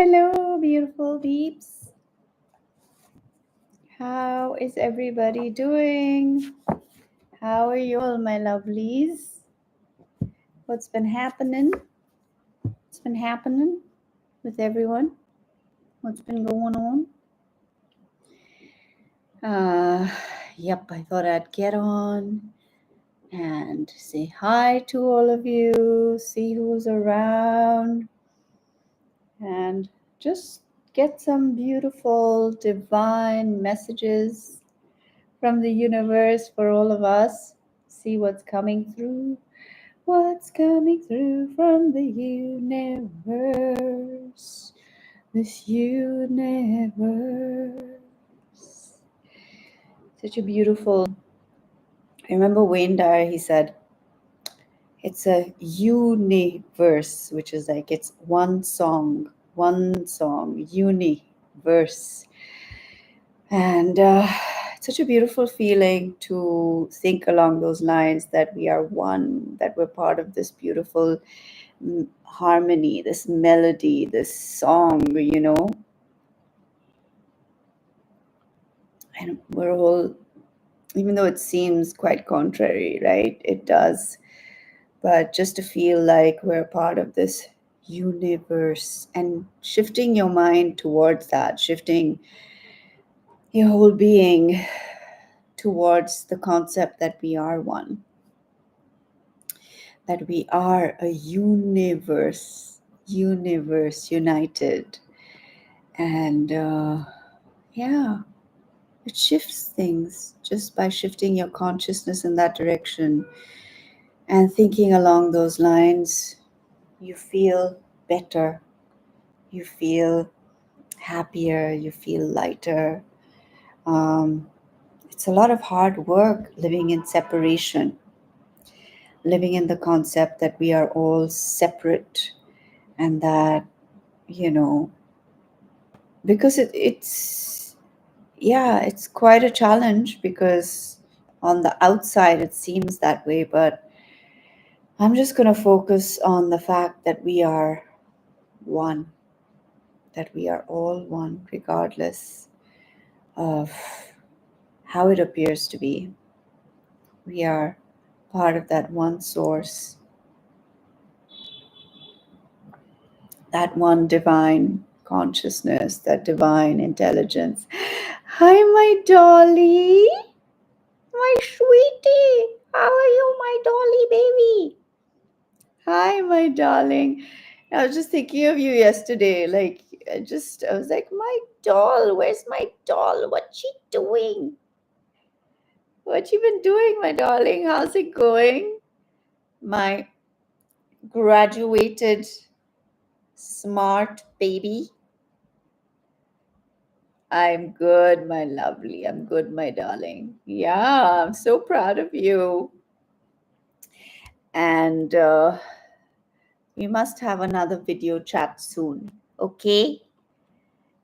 Hello, beautiful peeps. How is everybody doing? How are you all, my lovelies? What's been happening? What's been happening with everyone? What's been going on? Yep, I thought I'd get on and say hi to all of you, see who's around, and just get some beautiful divine messages from the universe for all of us. See what's coming through. What's coming through from the universe? This universe. Such a beautiful. I remember Wayne Dyer, he said, it's a universe, which is like it's one song, universe. And it's such a beautiful feeling to think along those lines that we are one, that we're part of this beautiful harmony, this melody, this song, and we're all, even though it seems quite contrary, right? It does. But just to feel like we're part of this universe and shifting your mind towards that, shifting your whole being towards the concept that we are one, that we are a universe united. And it shifts things just by shifting your consciousness in that direction and thinking along those lines. You feel better, you feel happier, you feel lighter. It's a lot of hard work living in separation, living in the concept that we are all separate, and that, because it's quite a challenge, because on the outside it seems that way, but I'm just going to focus on the fact that we are one, that we are all one, regardless of how it appears to be. We are part of that one source, that one divine consciousness, that divine intelligence. Hi, my dolly, my sweetie. How are you, my dolly baby? Hi, my darling. I was just thinking of you yesterday. I was like, my doll, where's my doll? What's she doing? What you been doing, my darling? How's it going? My graduated smart baby. I'm good, my lovely. I'm good, my darling. Yeah, I'm so proud of you. And we must have another video chat soon. Okay?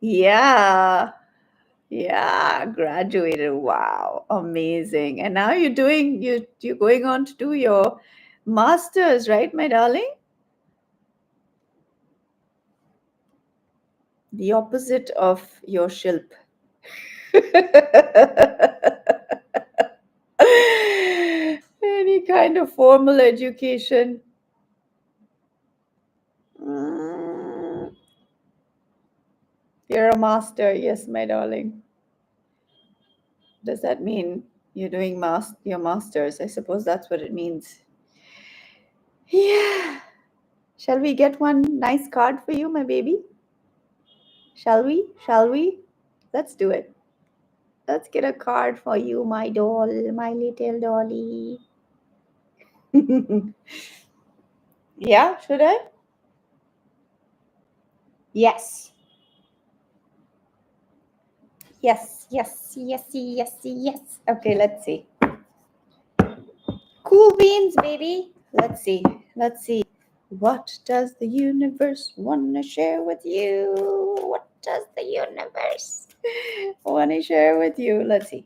Yeah. Yeah, graduated. Wow, amazing. And now you're going on to do your masters, right, my darling? The opposite of your shilp. Any kind of formal education. You're a master, yes, my darling. Does that mean you're doing your masters? I suppose that's what it means. Yeah. Shall we get one nice card for you, my baby? Shall we? Shall we? Let's do it. Let's get a card for you, my doll, my little dolly. Yeah, should I? Yes. Yes, yes, yes, yes, yes. Okay, let's see. Cool beans, baby. Let's see. Let's see. What does the universe want to share with you? What does the universe want to share with you? Let's see.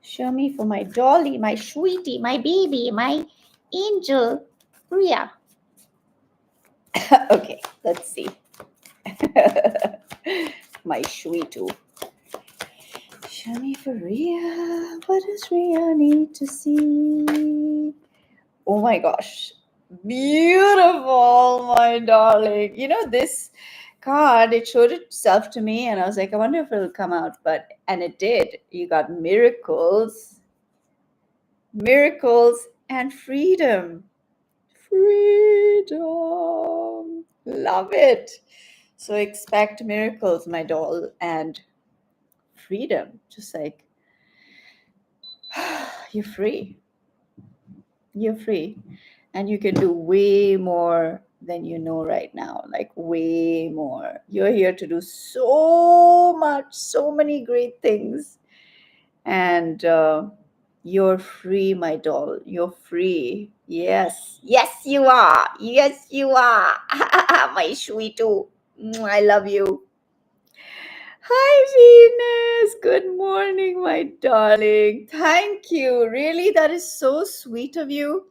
Show me for my dolly, my sweetie, my baby, my angel, Priya. Okay, let's see. My Shweetu. Show me for Ria. What does Ria need to see? Oh my gosh. Beautiful, my darling. You know, this card, it showed itself to me, and I was like, I wonder if it'll come out. And it did. You got miracles, miracles, and freedom. Freedom. Love it. So expect miracles, my doll, and freedom. Just like you're free. You're free. And you can do way more than you know right now. Like way more. You're here to do so much, so many great things. And you're free, my doll. You're free. Yes. Yes, you are. Yes, you are. My sweeto. I love you. Hi, Venus. Good morning, my darling. Thank you. Really, that is so sweet of you.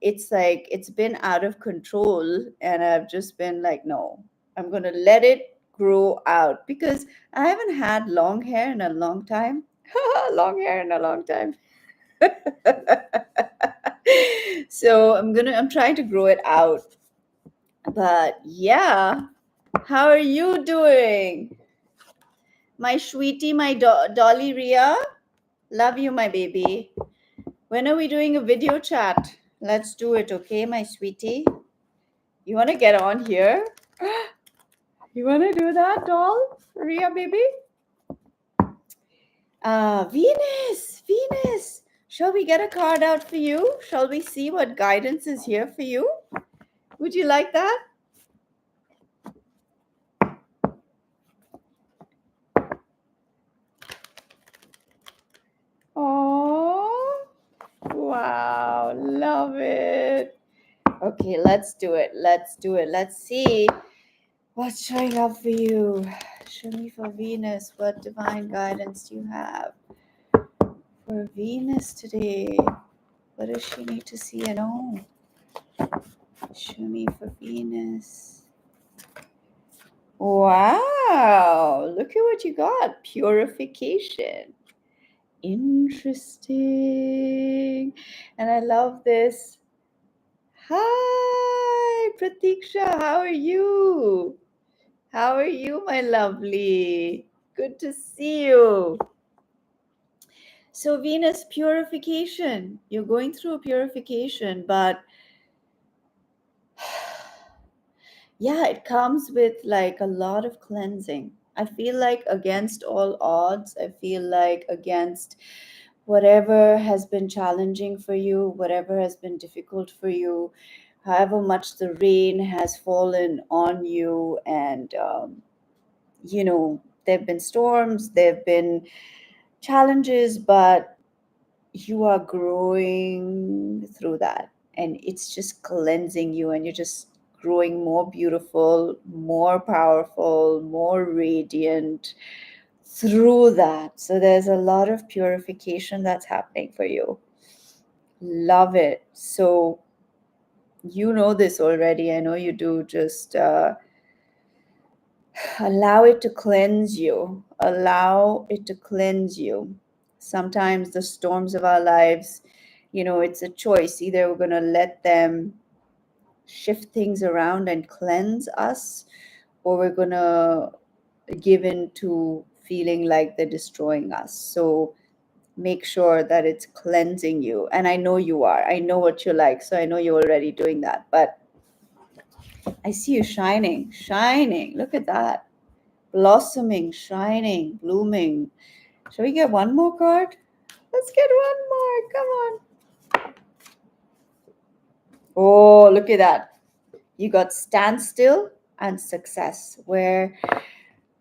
It's like it's been out of control, and I've just been like, no, I'm gonna let it grow out because I haven't had long hair in a long time. Long hair in a long time. So I'm trying to grow it out. But yeah, how are you doing? My sweetie, my dolly Ria. Love you, my baby. When are we doing a video chat? Let's do it, okay, my sweetie? You want to get on here? You want to do that, doll? Ria, baby? Venus, Venus. Shall we get a card out for you? Shall we see what guidance is here for you? Would you like that? Oh, wow, love it. Okay, let's do it. Let's do it. Let's see what's showing up for you. Show me for Venus. What divine guidance do you have for Venus today? What does she need to see and know? Show me for Venus. Wow, look at what you got. Purification. Interesting. And I love this. Hi, Pratiksha. How are you? How are you, my lovely? Good to see you. So, Venus, purification. You're going through a purification, but yeah, it comes with like a lot of cleansing. I feel like against all odds, I feel like against whatever has been challenging for you, whatever has been difficult for you, however much the rain has fallen on you, and there have been storms, there have been challenges, but you are growing through that, and it's just cleansing you, and you're just growing more beautiful, more powerful, more radiant through that. So there's a lot of purification that's happening for you. Love it. So you know this already. I know you do. Just allow it to cleanse you. Allow it to cleanse you. Sometimes the storms of our lives, it's a choice. Either we're going to let them shift things around and cleanse us, or we're going to give in to feeling like they're destroying us. So make sure that it's cleansing you. And I know you are. I know what you like. So I know you're already doing that. But I see you shining, shining. Look at that. Blossoming, shining, blooming. Shall we get one more card? Let's get one more. Come on. Oh, look at that. You got standstill and success, where,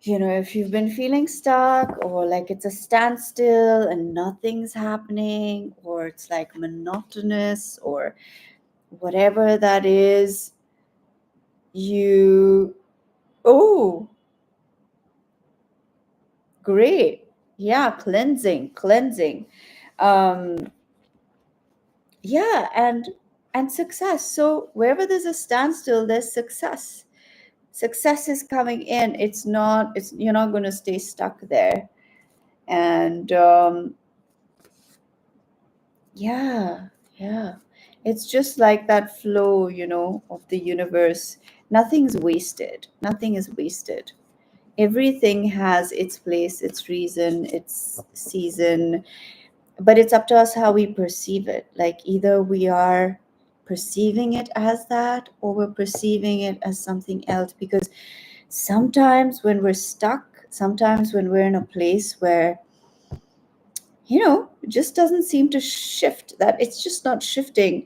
if you've been feeling stuck, or like it's a standstill and nothing's happening, or it's like monotonous, or whatever that is, oh, great. Yeah, cleansing. Um, yeah, and success. So wherever there's a standstill, there's success. success is coming in. You're not going to stay stuck there. And yeah, yeah. It's just like that flow, of the universe. Nothing's wasted. Nothing is wasted. Everything has its place, its reason, its season, but it's up to us how we perceive it. Like either we are perceiving it as that or we're perceiving it as something else. Because sometimes when we're stuck, sometimes when we're in a place where it just doesn't seem to shift, that it's just not shifting.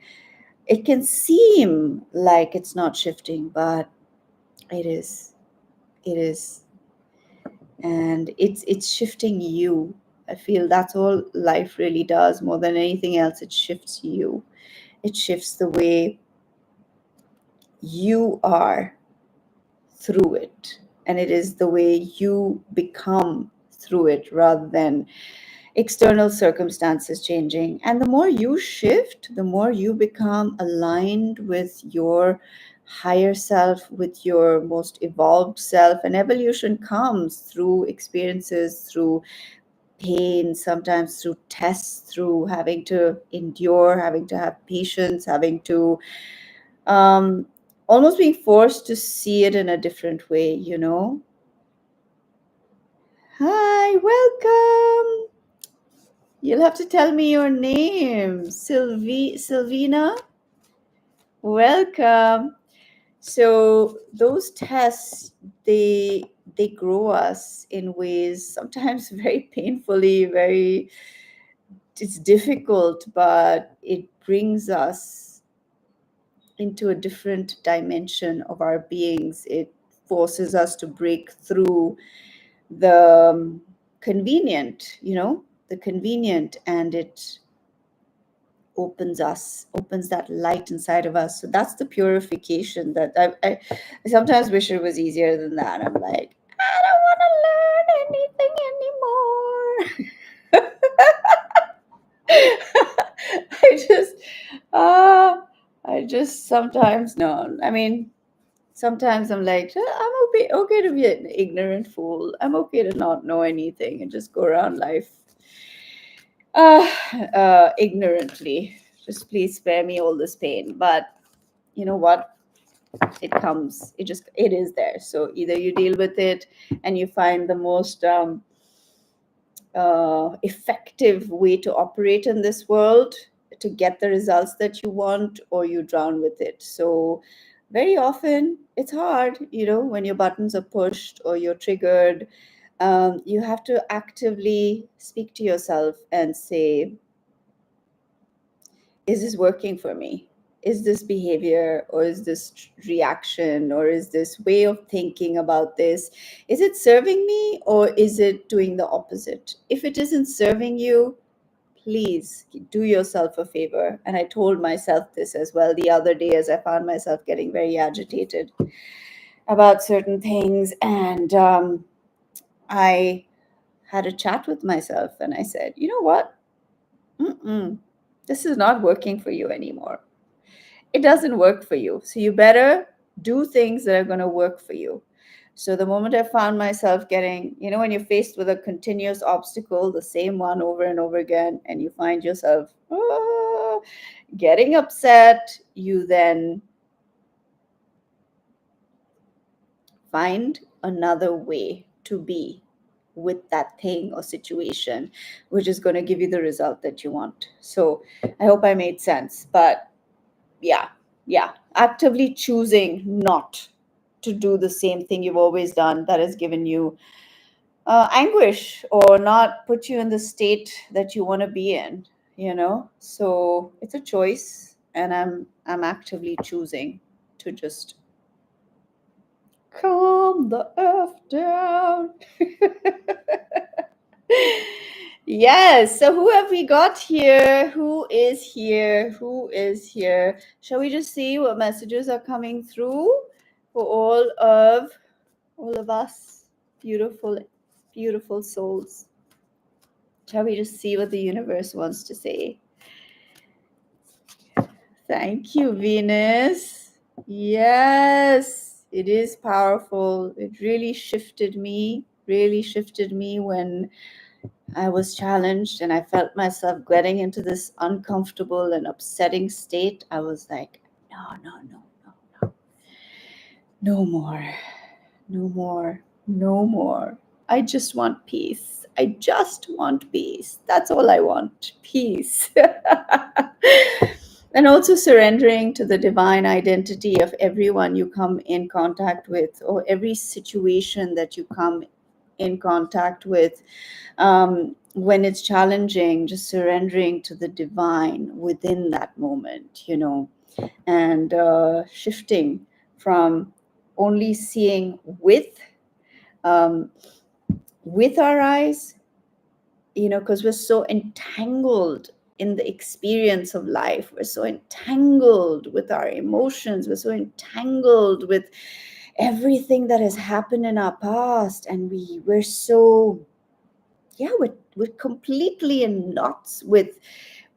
It can seem like it's not shifting, but it is. It is. And it's shifting you. I feel that's all life really does. More than anything else, it shifts you. It shifts the way you are through it. And it is the way you become through it rather than external circumstances changing. And the more you shift, the more you become aligned with your higher self, with your most evolved self. And evolution comes through experiences, through pain, sometimes through tests, through having to endure, having to have patience, having to um, almost being forced to see it in a different way. Hi, welcome. You'll have to tell me your name. Sylvina, welcome. So those tests, they grow us in ways sometimes very painfully, it's difficult, but it brings us into a different dimension of our beings. It forces us to break through the convenient, the convenient, and it opens that light inside of us. So that's the purification that I sometimes wish it was easier than that. I'm like, I don't want to learn anything anymore. I just sometimes no. I mean, sometimes I'm like, I'm okay to be an ignorant fool. I'm okay to not know anything and just go around life ignorantly. Just please spare me all this pain. But you know what? It is there. So either you deal with it and you find the most effective way to operate in this world to get the results that you want, or you drown with it. So very often it's hard, when your buttons are pushed or you're triggered. You have to actively speak to yourself and say, is this working for me? Is this behavior, or is this reaction, or is this way of thinking about this, is it serving me, or is it doing the opposite? If it isn't serving you, please do yourself a favor. And I told myself this as well the other day, as I found myself getting very agitated about certain things. And I had a chat with myself and I said, you know what? This is not working for you anymore. It doesn't work for you. So you better do things that are going to work for you. So the moment I found myself getting, when you're faced with a continuous obstacle, the same one over and over again, and you find yourself getting upset, you then find another way to be with that thing or situation, which is going to give you the result that you want. So I hope I made sense. But yeah, actively choosing not to do the same thing you've always done that has given you anguish or not put you in the state that you want to be in. So it's a choice, and I'm actively choosing to just calm the F down. Yes. So who have we got here? Who is here? Who is here? Shall we just see what messages are coming through for all of us beautiful, beautiful souls? Shall we just see what the universe wants to say? Thank you, Venus. Yes. It is powerful. It really shifted me when I was challenged and I felt myself getting into this uncomfortable and upsetting state. I was like, no, no, no, no, no, no more, no more, no more. I just want peace. I just want peace. That's all I want, peace. And also surrendering to the divine identity of everyone you come in contact with, or every situation that you come in contact with. When it's challenging, just surrendering to the divine within that moment, and shifting from only seeing um, with our eyes, because we're so entangled in the experience of life. We're so entangled with our emotions. We're so entangled with everything that has happened in our past, and we're so, yeah, we're completely in knots with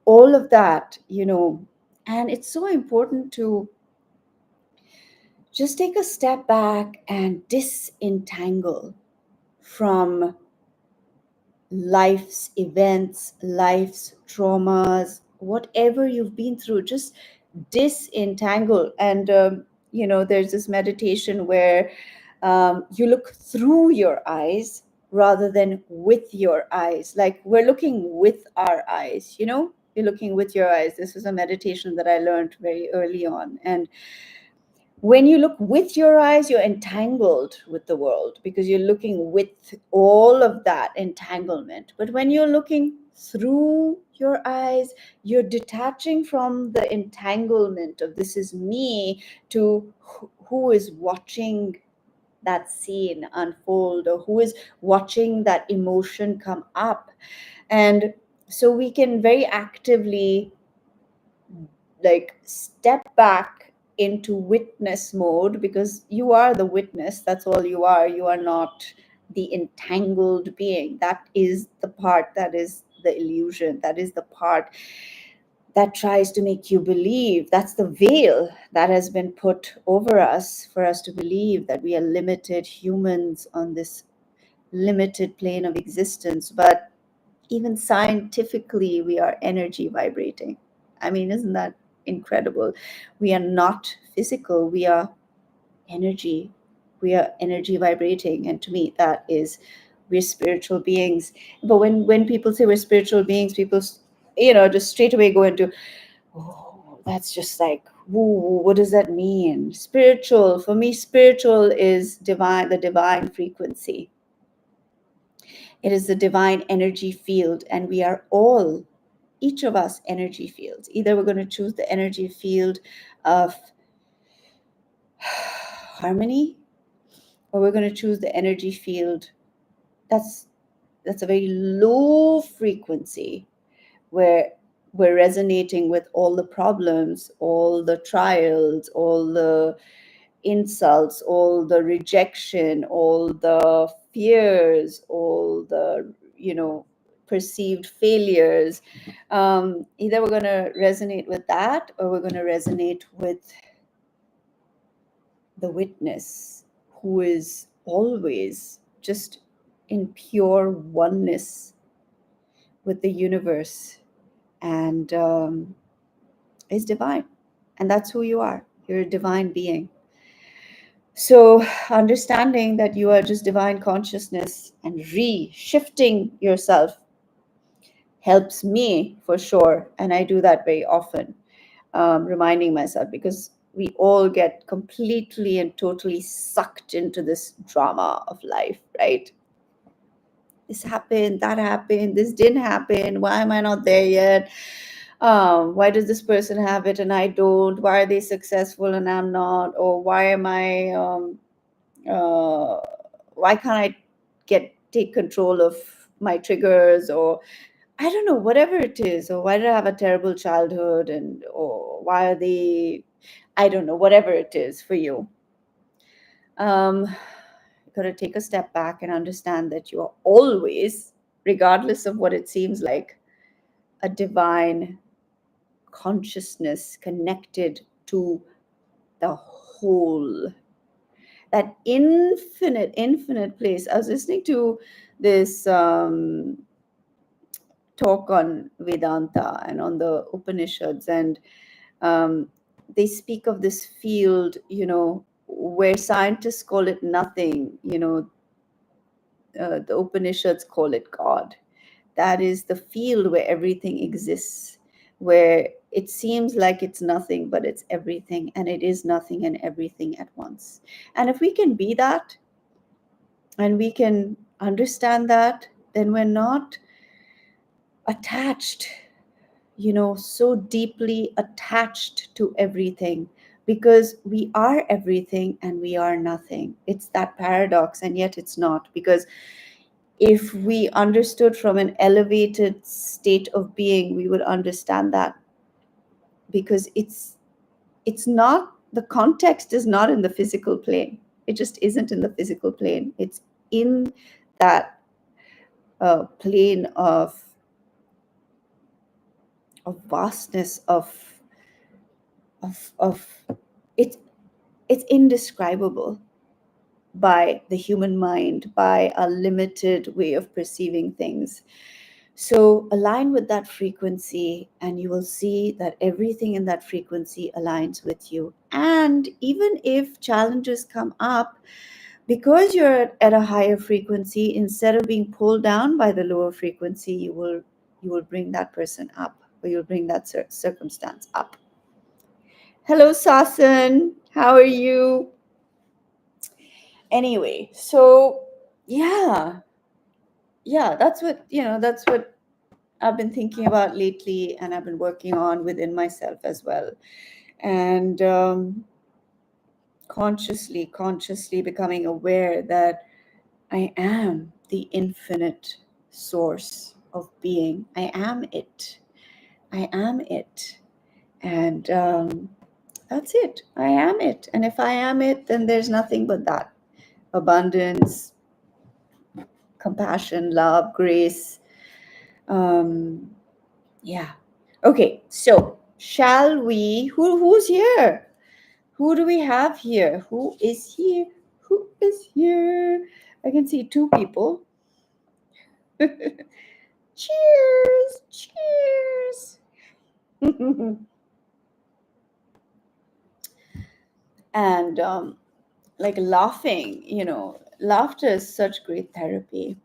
all of that. And it's so important to just take a step back and disentangle from life's events, life's traumas, whatever you've been through. Just disentangle. And there's this meditation where you look through your eyes rather than with your eyes. Like, we're looking with our eyes, you're looking with your eyes. This is a meditation that I learned very early on. And when you look with your eyes, you're entangled with the world because you're looking with all of that entanglement. But when you're looking through your eyes, you're detaching from the entanglement of this is me to who is watching that scene unfold, or who is watching that emotion come up. And so we can very actively, like, step back into witness mode, because you are the witness. That's all you are. You are not the entangled being. That is the part that is the illusion. That is the part that tries to make you believe. That's the veil that has been put over us for us to believe that we are limited humans on this limited plane of existence. But even scientifically, we are energy vibrating. I mean, isn't that incredible? We are not physical, we are energy. We are energy vibrating. And to me, that is, we're spiritual beings. But when people say we're spiritual beings, people, just straight away go into, oh, that's just like, woo, what does that mean? Spiritual, for me, spiritual is divine, the divine frequency. It is the divine energy field, and we are all, each of us, energy fields. Either we're going to choose the energy field of harmony, or we're going to choose the energy field that's a very low frequency, where we're resonating with all the problems, all the trials, all the insults, all the rejection, all the fears, all the, perceived failures. Either we're going to resonate with that, or we're going to resonate with the witness, who is always just in pure oneness with the universe, and is divine. And that's who you are. You're a divine being. So understanding that you are just divine consciousness and re-shifting yourself helps me for sure. And I do that very often, reminding myself, because we all get completely and totally sucked into this drama of life, right? This happened, that happened, this didn't happen. Why am I not there yet? Why does this person have it and I don't? Why are they successful and I'm not? Or why am I uh, why can't I take control of my triggers? Or I don't know, whatever it is. Or why did I have a terrible childhood? And or why are they, I don't know, whatever it is for you. Got to take a step back and understand that you are always, regardless of what it seems like, a divine consciousness connected to the whole. that infinite place. I was listening to this talk on Vedanta and on the Upanishads, and um, they speak of this field, where scientists call it nothing. The Upanishads call it God. That is the field where everything exists, where it seems like it's nothing, but it's everything, and it is nothing and everything at once. And if we can be that, and we can understand that, then we're not attached, so deeply attached to everything, because we are everything and we are nothing. It's that paradox, and yet it's not, because if we understood from an elevated state of being, we would understand that, because it's not, the context is not in the physical plane. It just isn't in the physical plane. It's in that plane of vastness, of it's indescribable by the human mind, by a limited way of perceiving things. So align with that frequency, and you will see that everything in that frequency aligns with you. And even if challenges come up, because you're at a higher frequency, instead of being pulled down by the lower frequency, you will bring that person up, or you'll bring that circumstance up. Hello, Sasan. How are you? Anyway, so yeah, that's what I've been thinking about lately, and I've been working on within myself as well. And consciously becoming aware that I am the infinite source of being. I am it. I am it. And that's it. I am it. And if I am it, then there's nothing but that abundance, compassion, love, grace. Yeah. Okay. So, shall we? Who's here? Who do we have here? Who is here? Who is here? I can see two people. Cheers! Cheers! And like laughing, laughter is such great therapy.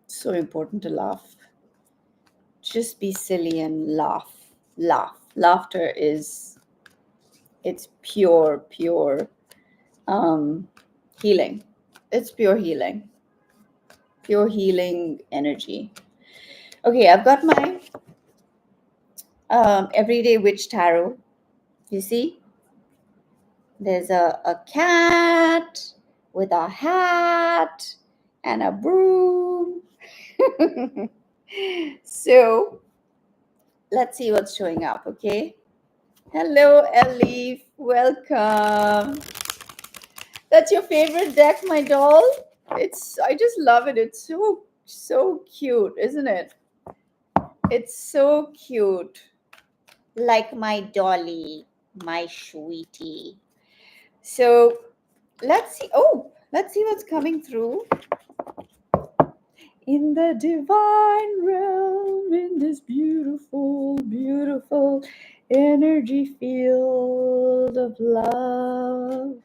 So important to laugh. Just be silly and laugh. Laughter it's pure healing. It's pure healing energy. Okay, I've got my everyday witch tarot. You see, there's a cat with a hat and a broom. So let's see what's showing up. Okay, hello, Elif, welcome. That's your favorite deck, my doll? I just love it. It's so cute, isn't it? It's so cute. Like my dolly, my sweetie. So let's see. Oh, let's see what's coming through. In the divine realm, in this beautiful, beautiful energy field of love.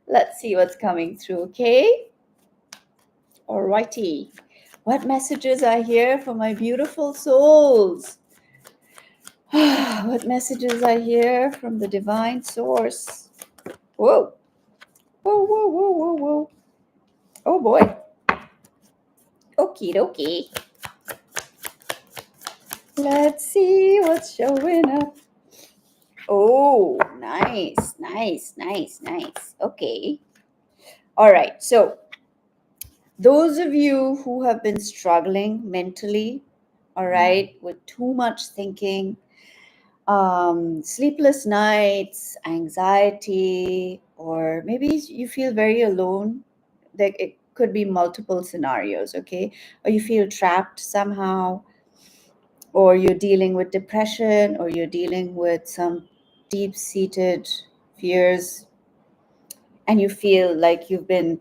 Let's see what's coming through, okay? Alrighty. What messages are here for my beautiful souls? What messages are here from the divine source? Whoa. Whoa, whoa, whoa, whoa, whoa. Oh boy. Okie dokie. Let's see what's showing up. Oh, nice. Okay. All right. So, those of you who have been struggling mentally, all right, with too much thinking, sleepless nights, anxiety, or maybe you feel very alone. Like it could be multiple scenarios, okay? Or you feel trapped somehow, or you're dealing with depression, or you're dealing with some deep-seated fears. and you feel like you've been,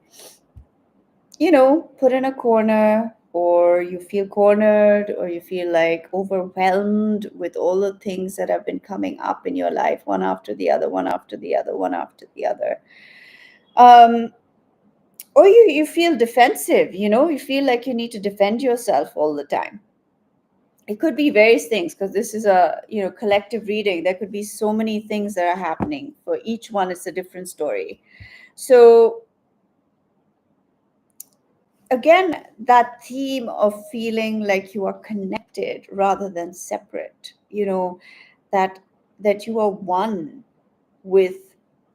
put in a corner, or you feel cornered, or you feel like overwhelmed with all the things that have been coming up in your life, one after the other, one after the other, one after the other. Um, or you feel defensive, you feel like you need to defend yourself all the time. It could be various things, because this is a collective reading. There could be so many things that are happening. For each one, it's a different story. So again, that theme of feeling like you are connected rather than separate, that you are one with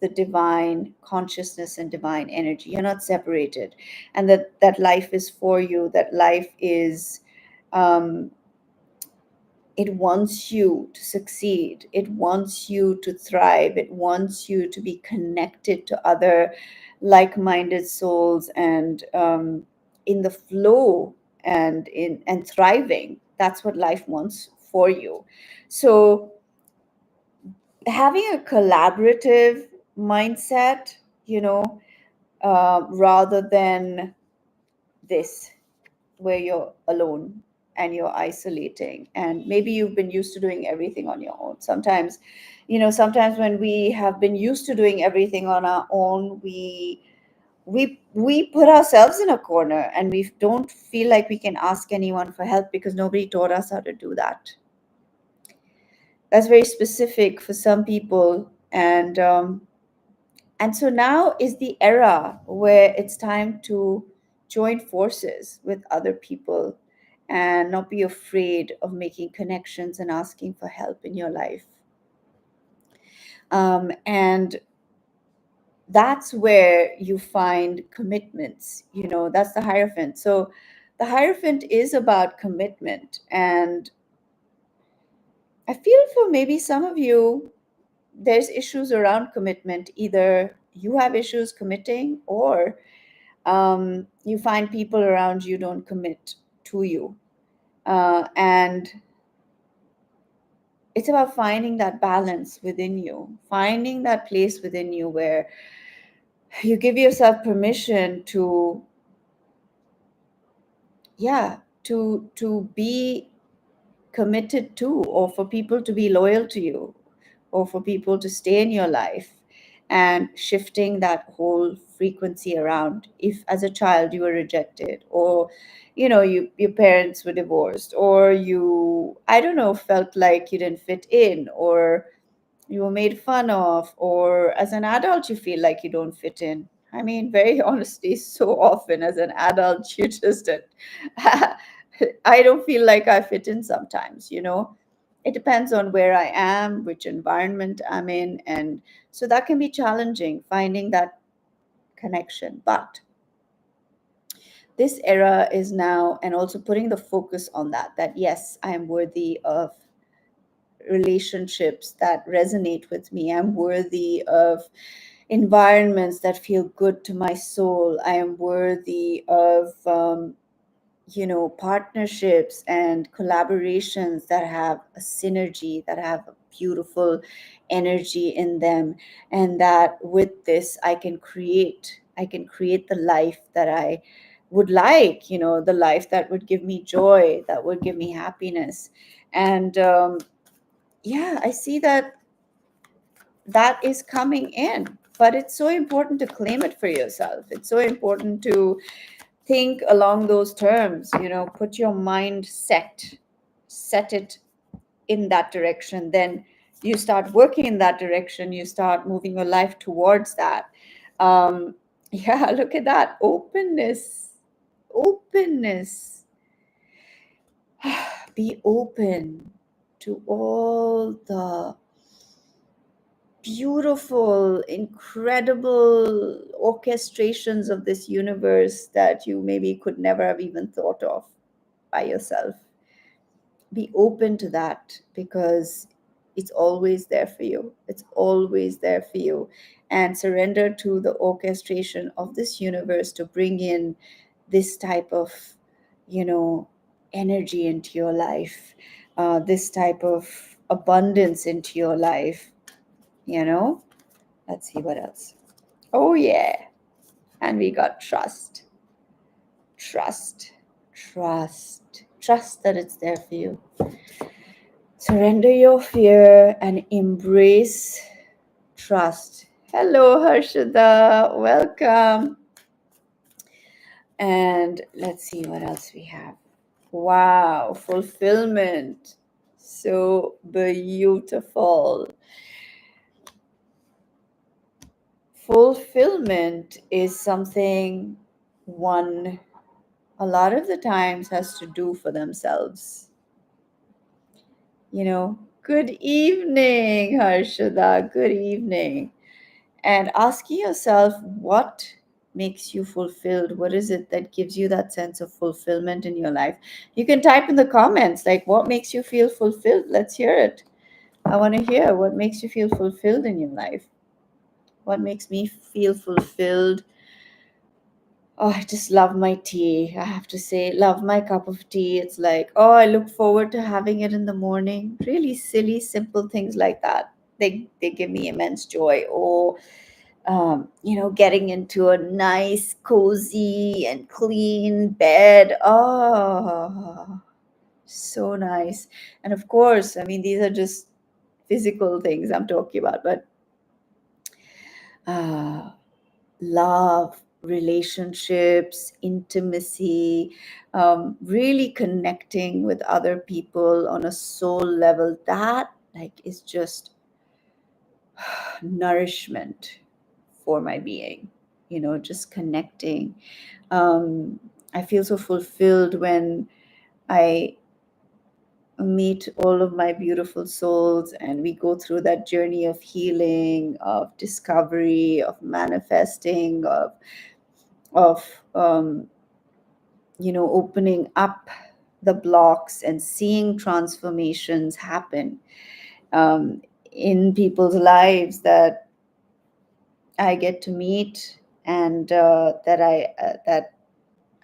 the divine consciousness and divine energy. You're not separated, and that life is for you, that life is, it wants you to succeed, it wants you to thrive, it wants you to be connected to other like-minded souls, and in the flow, and thriving. That's what life wants for you. So having a collaborative mindset, rather than this, where you're alone and you're isolating, and maybe you've been used to doing everything on your own. Sometimes when we have been used to doing everything on our own, we put ourselves in a corner, and we don't feel like we can ask anyone for help, because nobody taught us how to do that. That's very specific for some people. And so now is the era where it's time to join forces with other people, and not be afraid of making connections and asking for help in your life. And that's where you find commitments. That's the Hierophant. So the Hierophant is about commitment. And I feel for maybe some of you, there's issues around commitment. Either you have issues committing, or you find people around you don't commit to you. And it's about finding that balance within you, finding that place within you where you give yourself permission to, yeah, to be committed to, or for people to be loyal to you, or for people to stay in your life, and shifting that whole frequency around. If as a child you were rejected, or your parents were divorced, or you, I don't know, felt like you didn't fit in, or you were made fun of, or as an adult you feel like you don't fit in. I mean, very honestly, so often as an adult you just don't, I don't feel like I fit in sometimes. It depends on where I am, which environment I'm in, and so that can be challenging, finding that connection. But this era is now, and also putting the focus on that yes, I am worthy of relationships that resonate with me. I'm worthy of environments that feel good to my soul. I am worthy of, partnerships and collaborations that have a synergy, that have a beautiful energy in them. And that with this, I can create the life that I would like, the life that would give me joy, that would give me happiness. And yeah, I see that is coming in. But it's so important to claim it for yourself. It's so important to think along those terms. Put your mind set it in that direction. Then you start working in that direction. You start moving your life towards that. Yeah, look at that openness. Be open to all the beautiful, incredible orchestrations of this universe that you maybe could never have even thought of by yourself. Be open to that, because it's always there for you. It's always there for you. And surrender to the orchestration of this universe to bring in this type of, energy into your life, this type of abundance into your life. Let's see what else. Oh, yeah. And we got trust. Trust. Trust. Trust that it's there for you. Surrender your fear and embrace trust. Hello, Harshada. Welcome. And let's see what else we have. Wow, fulfillment. So beautiful. Fulfillment is something one a lot of the times has to do for themselves. Good evening, Harshada. Good evening. And asking yourself what makes you fulfilled. What is it that gives you that sense of fulfillment in your life? You can type in the comments, like, what makes you feel fulfilled? Let's hear it. I want to hear what makes you feel fulfilled in your life. What makes me feel fulfilled? Oh, I just love my tea. I have to say, love my cup of tea. It's like, oh, I look forward to having it in the morning. Really silly, simple things like that. They give me immense joy. Or, getting into a nice, cozy, and clean bed. Oh, so nice. And of course, I mean, these are just physical things I'm talking about, but uh, love, relationships, intimacy, really connecting with other people on a soul level, that like is just nourishment for my being, just connecting. I feel so fulfilled when I meet all of my beautiful souls and we go through that journey of healing, of discovery, of manifesting, of opening up the blocks and seeing transformations happen um, in people's lives that I get to meet, and that I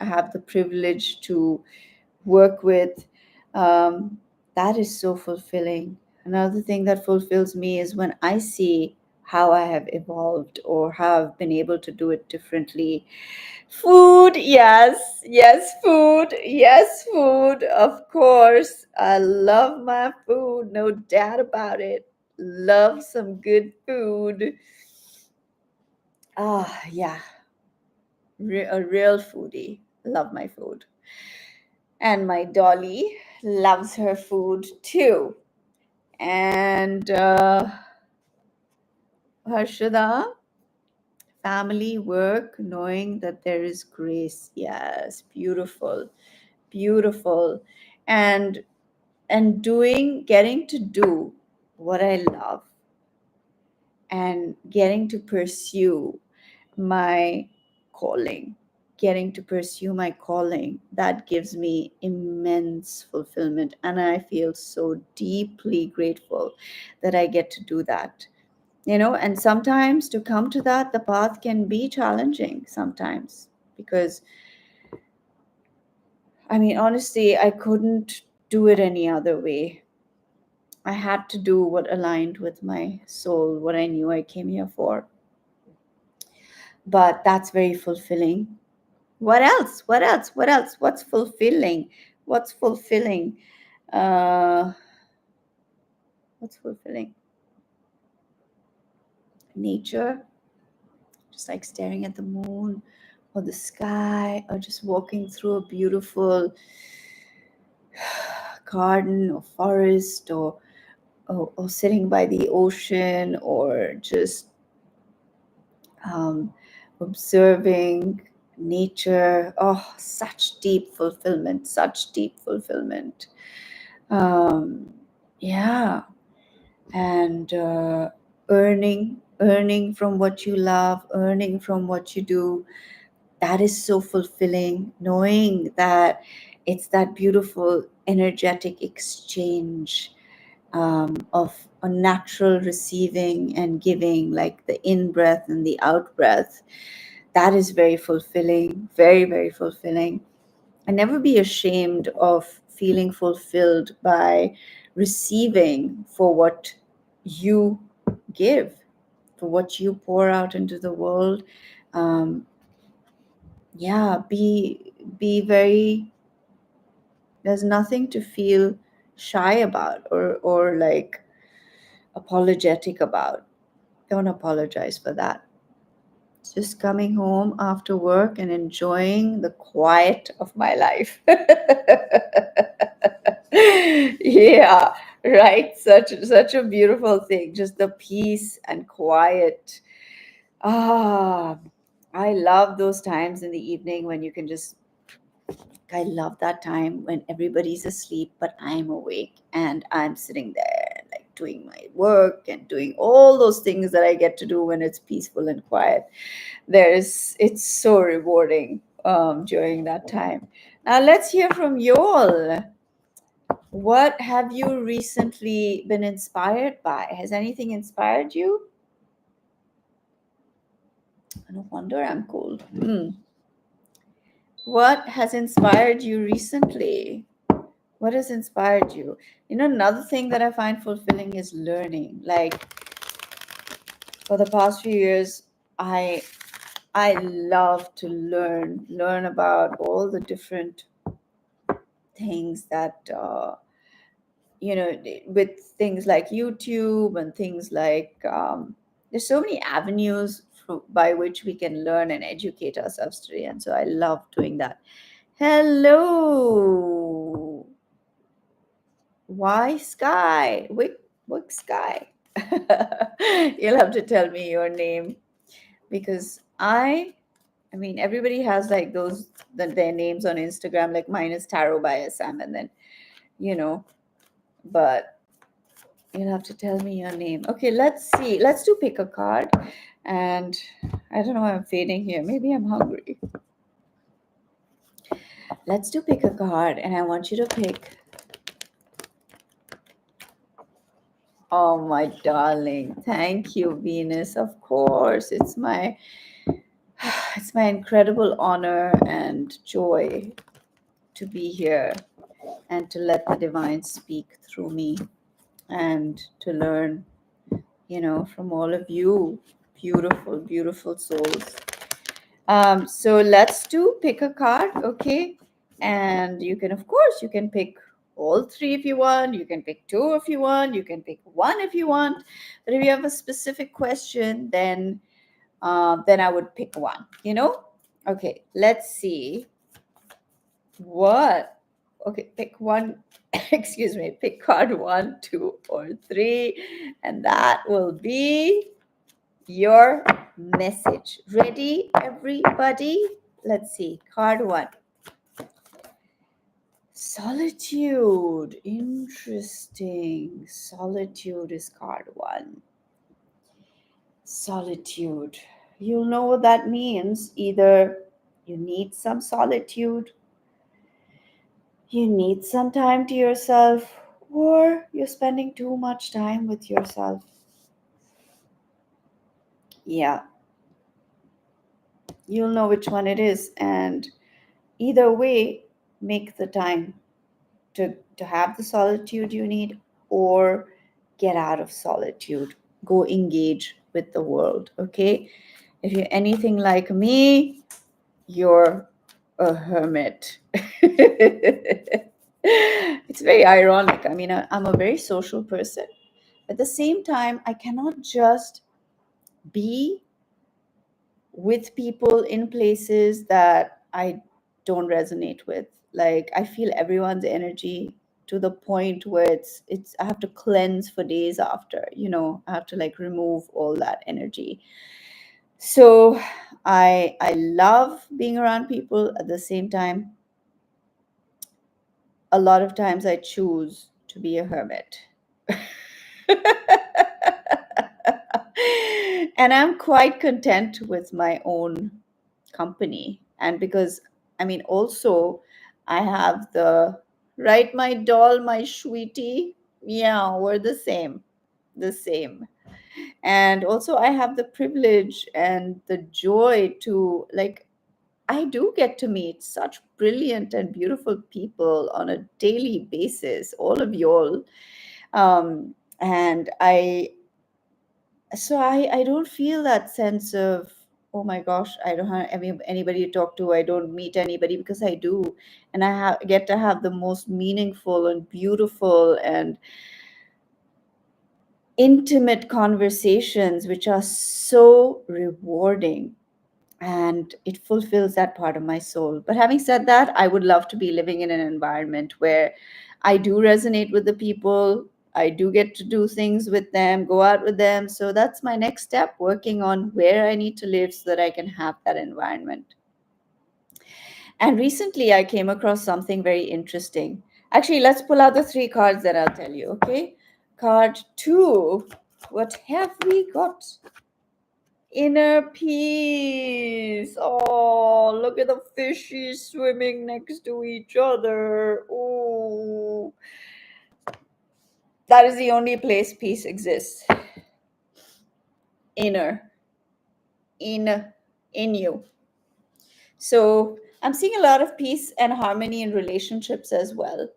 have the privilege to work with. Um, that is so fulfilling. Another thing that fulfills me is when I see how I have evolved or how I've been able to do it differently. Food, yes, yes, food, yes, food, of course. I love my food, no doubt about it. Love some good food. Ah, yeah, a real foodie. Love my food. And my Dolly loves her food too. And Harshada, family, work, knowing that there is grace. Yes, beautiful, beautiful. And getting to do what I love and getting to pursue my calling, that gives me immense fulfillment. And I feel so deeply grateful that I get to do that. And sometimes to come to that, the path can be challenging sometimes because, I mean, honestly, I couldn't do it any other way. I had to do what aligned with my soul, what I knew I came here for. But that's very fulfilling. What else? What else? What else? What's fulfilling? What's fulfilling? Uh, what's fulfilling? Nature, just like staring at the moon or the sky, or just walking through a beautiful garden or forest, or sitting by the ocean, or just um, observing nature. Oh, such deep fulfillment, such deep fulfillment. Um, yeah. And earning from what you love, earning from what you do, that is so fulfilling, knowing that it's that beautiful energetic exchange of a natural receiving and giving, like the in breath and the out breath. That is very fulfilling, very, very fulfilling. And never be ashamed of feeling fulfilled by receiving for what you give. for what you pour out into the world. um, yeah, be very, there's nothing to feel shy about or like apologetic about. Don't apologize for that. Just coming home after work and enjoying the quiet of my life. Yeah, right. Such a beautiful thing. Just the peace and quiet. Ah, I love those times in the evening when you can just, I love that time when everybody's asleep, but I'm awake and I'm sitting there like doing my work and doing all those things that I get to do when it's peaceful and quiet. It's so rewarding during that time. Now let's hear from Yol. What have you recently been inspired by? Has anything inspired you? No wonder I'm cold. What has inspired you recently? What has inspired you? You know, another thing that I find fulfilling is learning. Like for the past few years, I love to learn about all the different things that with things like YouTube and things like there's so many avenues by which we can learn and educate ourselves today, and so I love doing that. Hello, why Sky? Wick Sky. You'll have to tell me your name because I mean, everybody has like their names on Instagram. Like mine is Tarot by SM, and then you know, but you'll have to tell me your name. Okay, let's see. Let's do pick a card, and I don't know why I'm fading here. Maybe I'm hungry. Let's do pick a card, and I want you to pick. Oh, my darling. Thank you, Venus. Of course, it's my incredible honor and joy to be here and to let the divine speak through me and to learn, from all of you, beautiful, beautiful souls. So let's do pick a card, okay? And you can, of course, you can pick all three if you want. You can pick two if you want. You can pick one if you want. But if you have a specific question, then I would pick one. Okay, let's see what. Okay, pick one. Excuse me. Pick card 1, 2, or 3, and that will be your message. Ready, everybody? Let's see. Card 1. Solitude. Interesting. Solitude is card 1. Solitude. You'll know what that means. Either you need some solitude, you need some time to yourself, or you're spending too much time with yourself. Yeah, you'll know which one it is. And either way, make the time to have the solitude you need, or get out of solitude. Go engage with the world, okay? If you're anything like me, you're a hermit. It's very ironic. I mean, I'm a very social person. At the same time, I cannot just be with people in places that I don't resonate with. Like I feel everyone's energy to the point where it's I have to cleanse for days after, I have to like remove all that energy. So I love being around people. At the same time, a lot of times I choose to be a hermit. And I'm quite content with my own company. And because, I mean, also, I have the right, my doll, my sweetie. Yeah, we're the same, the same. And also, I have the privilege and the joy to, like, I do get to meet such brilliant and beautiful people on a daily basis, all of y'all. And So I don't feel that sense of, oh my gosh, I don't have anybody to talk to. I don't meet anybody, because I do. And get to have the most meaningful and beautiful and intimate conversations, which are so rewarding, and it fulfills that part of my soul. But having said that, I would love to be living in an environment where I do resonate with the people. I do get to do things with them, go out with them. So that's my next step, working on where I need to live so that I can have that environment. And recently I came across something very interesting. Actually, let's pull out the three cards that I'll tell you, okay? Card two, what have we got? Inner peace. Oh, look at the fishies swimming next to each other. Oh, that is the only place peace exists. Inner, in you. So I'm seeing a lot of peace and harmony in relationships as well.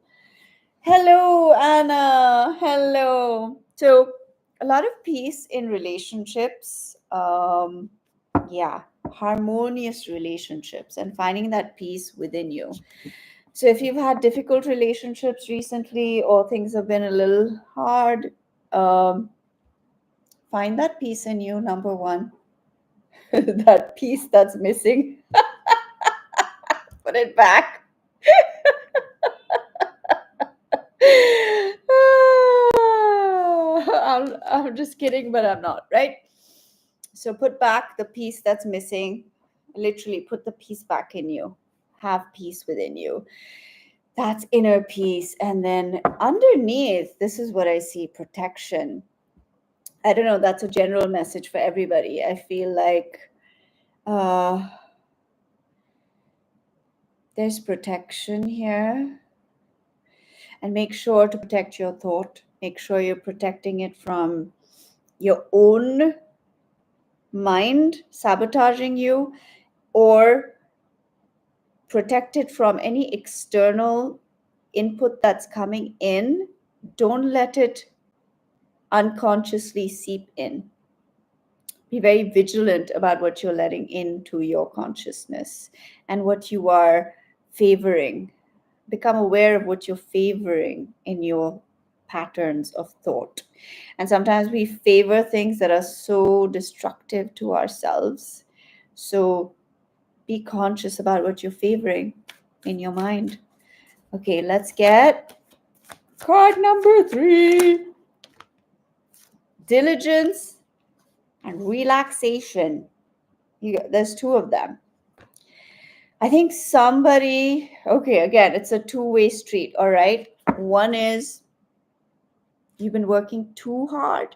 Hello, Anna. Hello. So a lot of peace in relationships. Yeah, harmonious relationships and finding that peace within you. So if you've had difficult relationships recently or things have been a little hard, um, find that peace in you, number one. That peace that's missing, put it back. I'm just kidding, but I'm not, right? So put back the peace that's missing. Literally, put the peace back in you. Have peace within you. That's inner peace. And then underneath, this is what I see, protection. I don't know, that's a general message for everybody. I feel like uh, there's protection here. And make sure to protect your thought. Make sure you're protecting it from your own mind sabotaging you, or protect it from any external input that's coming in. Don't let it unconsciously seep in. Be very vigilant about what you're letting into your consciousness and what you are favoring. Become aware of what you're favoring in your patterns of thought. And sometimes we favor things that are so destructive to ourselves. So be conscious about what you're favoring in your mind. Okay, let's get card number 3, diligence and relaxation. There's two of them. I think somebody, okay, again, it's a two-way street, all right? One is you've been working too hard,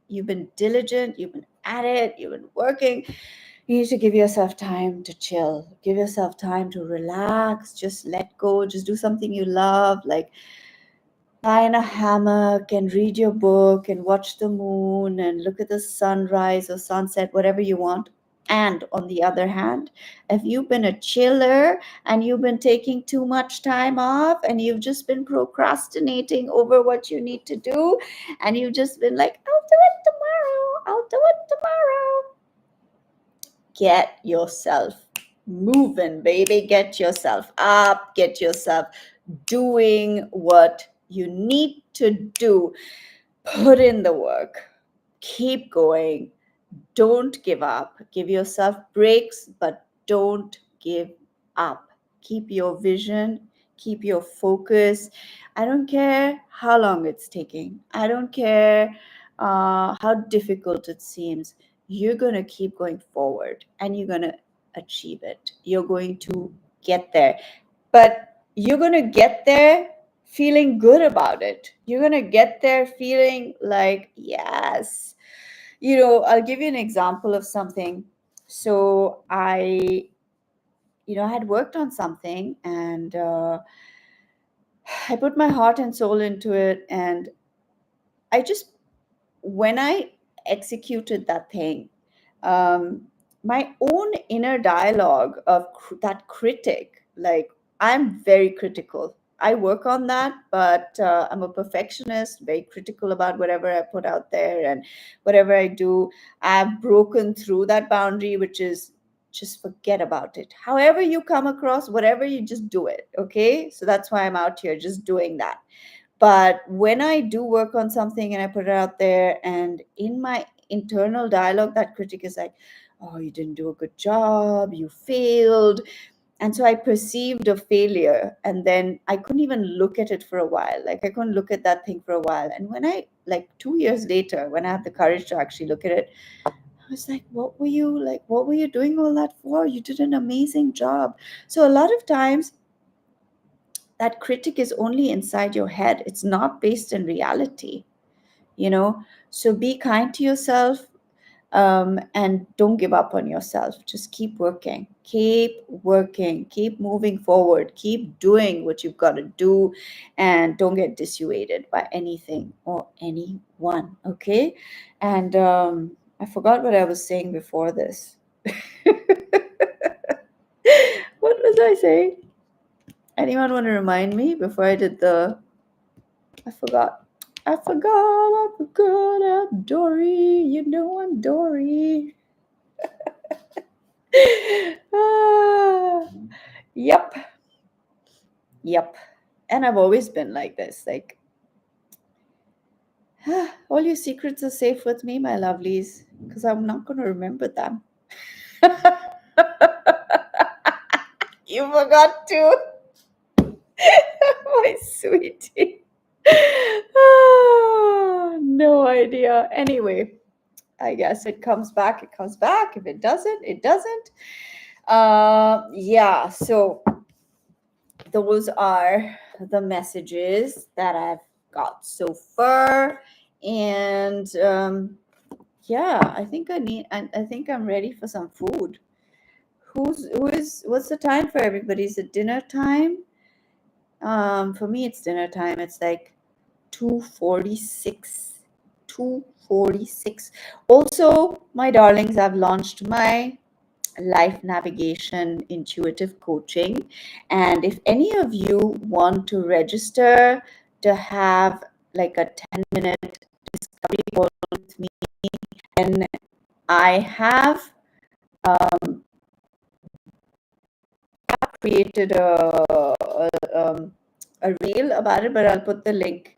you've been diligent, you've been at it, you've been working. You need to give yourself time to chill, give yourself time to relax, just let go, just do something you love, like lie in a hammock and read your book and watch the moon and look at the sunrise or sunset, whatever you want. And on the other hand, if you've been a chiller and you've been taking too much time off and you've just been procrastinating over what you need to do, and you've just been like, I'll do it tomorrow, I'll do it tomorrow. Get yourself moving, baby. Get yourself up, get yourself doing what you need to do. Put in the work, keep going, don't give up. Give yourself breaks, but don't give up. Keep your vision, keep your focus. I don't care how long it's taking, I don't care how difficult it seems. You're going to keep going forward and you're going to achieve it. You're going to get there. But you're going to get there feeling good about it. You're going to get there feeling like, yes. I'll give you an example of something. So I had worked on something, and I put my heart and soul into it. And I just, when I executed that thing, um, my own inner dialogue of that critic, like, I'm very critical. I work on that, but I'm a perfectionist, very critical about whatever I put out there and whatever I do. I've broken through that boundary, which is just forget about it. However you come across, whatever, you just do it. Okay. So that's why I'm out here just doing that. But when I do work on something and I put it out there, and in my internal dialogue, that critic is like, oh, you didn't do a good job, you failed. And so I perceived a failure, and then I couldn't even look at it for a while. Like, I couldn't look at that thing for a while. And when I, like 2 years later, when I had the courage to actually look at it, I was like, what were you doing all that for? You did an amazing job. So a lot of times that critic is only inside your head. It's not based in reality, you know? So be kind to yourself, and don't give up on yourself. Just keep working, keep moving forward, keep doing what you've got to do, and don't get dissuaded by anything or anyone. Okay. And I forgot what I was saying before this. What was I saying? Anyone want to remind me before I did the. I forgot. I'm Dory. You know I'm Dory. Ah, yep. Yep. And I've always been like this. Like, all your secrets are safe with me, my lovelies, because I'm not going to remember them. You forgot to. My sweetie. No idea. Anyway, I guess it comes back. It comes back. If it doesn't, it doesn't. Yeah. So those are the messages that I've got so far. And yeah, I think I think I'm ready for some food. What's the time for everybody? Is it dinner time? For me, it's dinner time. It's like 2:46. 2:46. Also, my darlings, I've launched my life navigation intuitive coaching, and if any of you want to register to have like a 10-minute discovery call with me, then I have created a reel about it, but I'll put the link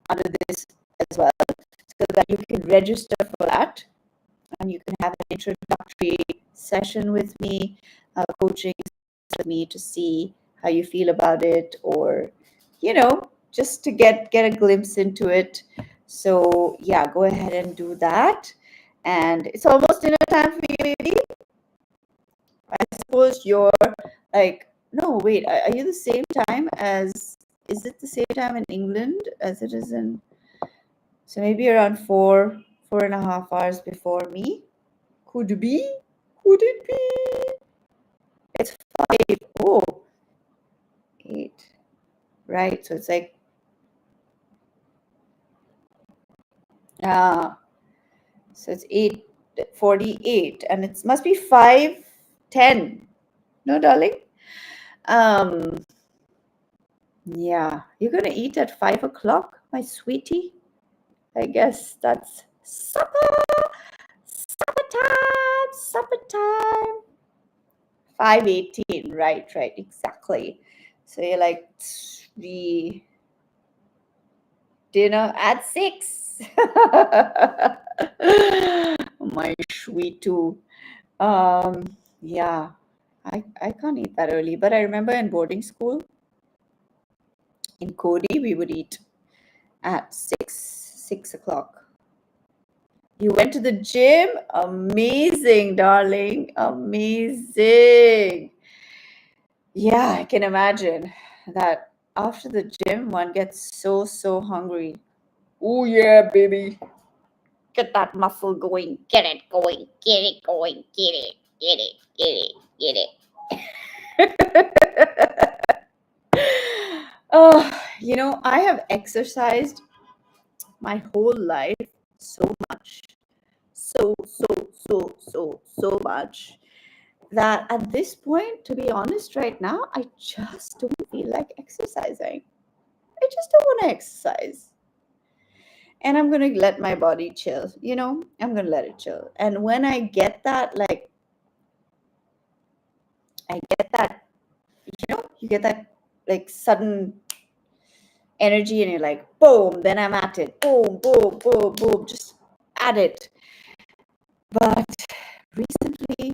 under this as well, so that you can register for that, and you can have an introductory session with me, coaching with me, to see how you feel about it, or just to get a glimpse into it. So yeah, go ahead and do that. And it's almost dinner time for you, baby. I suppose you're like, no, wait, are you the same time as, is it the same time in England as it is in, so maybe around 4.5 hours before me? Could be? Could it be? It's 5. Oh, 8. Right. So it's like, so it's 8:48, and it must be 5:10. No, darling? Um, yeah. You're gonna eat at 5 o'clock, my sweetie? I guess that's supper. Supper time. Supper time. 5:18. Right, exactly. So you're like, dinner at 6. My sweet too. Yeah, I can't eat that early, but I remember in boarding school in Cody, we would eat at 6 o'clock. You went to the gym? Amazing, darling. Amazing. Yeah, I can imagine that after the gym, one gets so hungry. Oh, yeah, baby. Get that muscle going. Get it going. Get it going. Get it. Get it. Get it. Get it. Oh, I have exercised my whole life so much. So much. that at this point, to be honest, right now, I just don't feel like exercising. I just don't want to exercise. And I'm going to let my body chill, I'm going to let it chill. And when I get that, like, I get that, you get that like sudden energy and you're like, boom, then I'm at it. Boom, boom, boom, boom, just at it. But recently,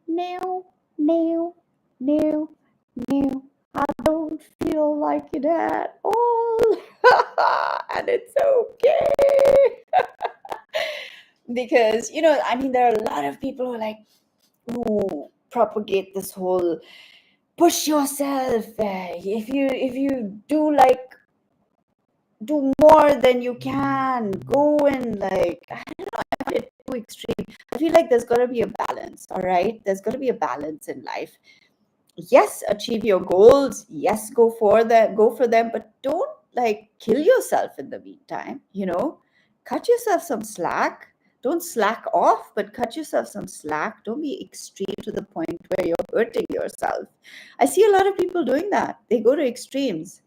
no, no, no, no, I don't feel like it at all. And it's okay. Because, I mean, there are a lot of people who propagate this whole push yourself. If you do more than you can, go and I don't know, I find it too extreme. I feel like there's got to be a balance. All right, there's got to be a balance in life. Yes, achieve your goals. Yes, go for them, but don't kill yourself in the meantime. Cut yourself some slack. Don't slack off, but cut yourself some slack. Don't be extreme to the point where you're hurting yourself. I see a lot of people doing that. They go to extremes.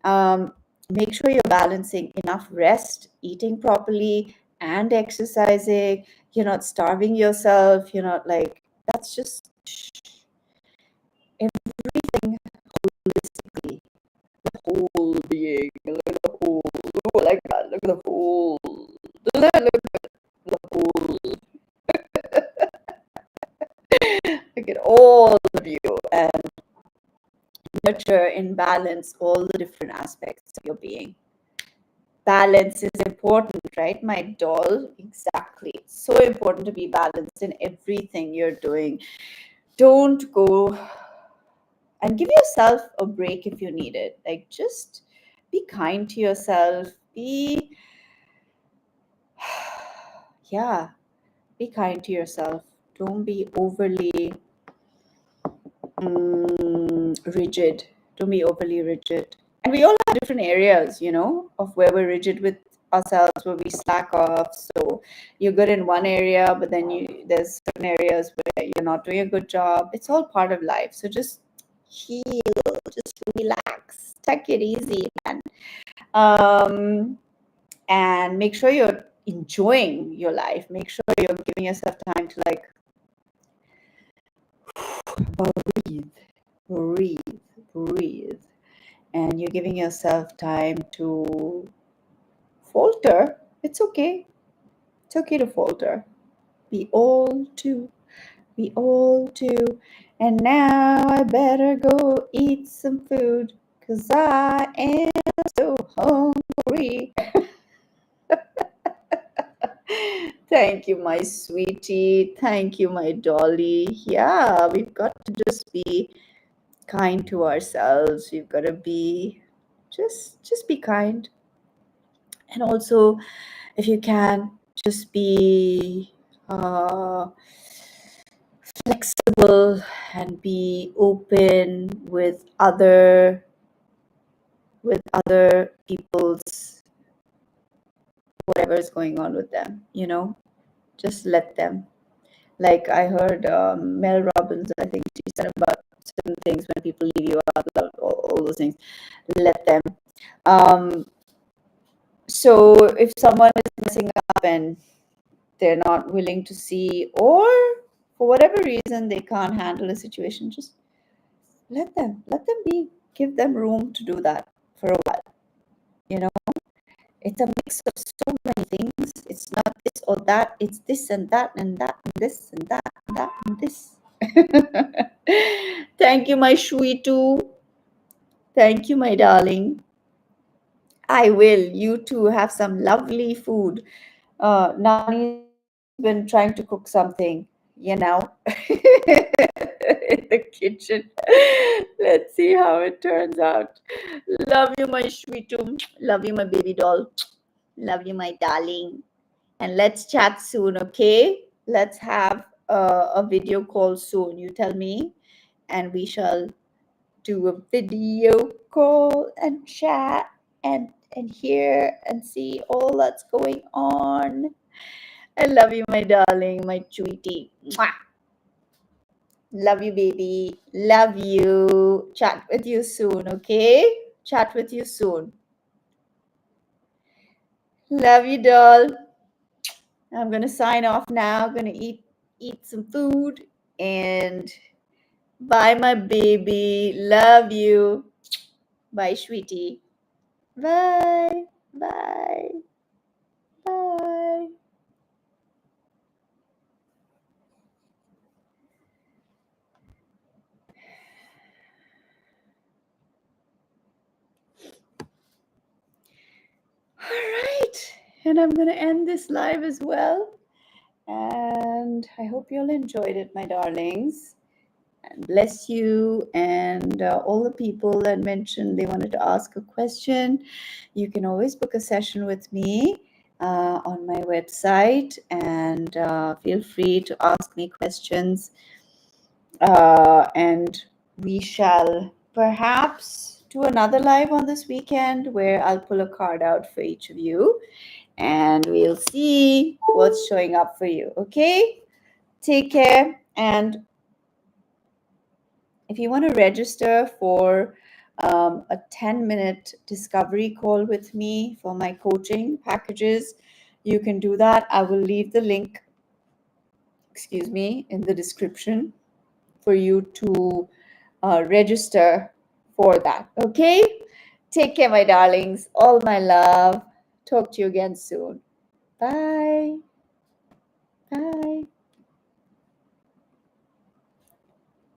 Make sure you're balancing enough rest, eating properly, and exercising. You're not starving yourself. You're not that's just everything holistically. The whole being. Look at the whole. Ooh, I like that. Look at the whole. Doesn't that look at the whole? Look at all of you and nurture and balance all the different aspects of your being. Balance is important, right, my doll? Exactly. It's so important to be balanced in everything you're doing. Don't go and give yourself a break if you need it. Just be kind to yourself. Yeah, be kind to yourself. Don't be overly rigid. Don't be overly rigid. And we all have different areas, of where we're rigid with ourselves, where we slack off. So you're good in one area, but then there's certain areas where you're not doing a good job. It's all part of life. So just heal, just relax, take it easy, man. And make sure you're enjoying your life. Make sure you're giving yourself time to breathe, breathe. And you're giving yourself time to falter. It's okay. It's okay to falter. We all do. We all do. And now I better go eat some food because I am so hungry. Thank you, my sweetie. Thank you, my dolly. Yeah, we've got to just be kind to ourselves. We've got to be just be kind. And also, if you can, just be flexible and be open with other people's whatever is going on with them. Just let them. I heard Mel Robbins, I think she said about certain things when people leave you out loud, all those things. Let them. So if someone is messing up and they're not willing to see, or for whatever reason they can't handle a situation, just let them be. Give them room to do that for a while. It's a mix of so many things. It's not this or that. It's this and that and that and this and that and that and this. Thank you, my sweetu. Thank you, my darling. I will. You too have some lovely food. Nani's been trying to cook something, in the kitchen. Let's see how it turns out. Love you, my sweetum. Love you, my baby doll. Love you, my darling. And let's chat soon, okay? Let's have a video call soon. You tell me, and we shall do a video call and chat and hear and see all that's going on. I love you, my darling, my sweetie. Mwah. Love you, baby. Love you. Chat with you soon, okay? Chat with you soon. Love you, doll. I'm gonna sign off now. Gonna eat some food and bye, my baby. Love you. Bye, sweetie. Bye. Bye. Bye. All right. And I'm gonna end this live as well. And I hope you all enjoyed it, my darlings. And bless you. And all the people that mentioned they wanted to ask a question, you can always book a session with me on my website. And feel free to ask me questions. And we shall perhaps do another live on this weekend where I'll pull a card out for each of you and we'll see what's showing up for you. Okay? Take care. And if you want to register for a 10-minute discovery call with me for my coaching packages, you can do that. I will leave the link, in the description for you to register for that. Okay? Take care, my darlings. All my love. Talk to you again soon. Bye. Bye.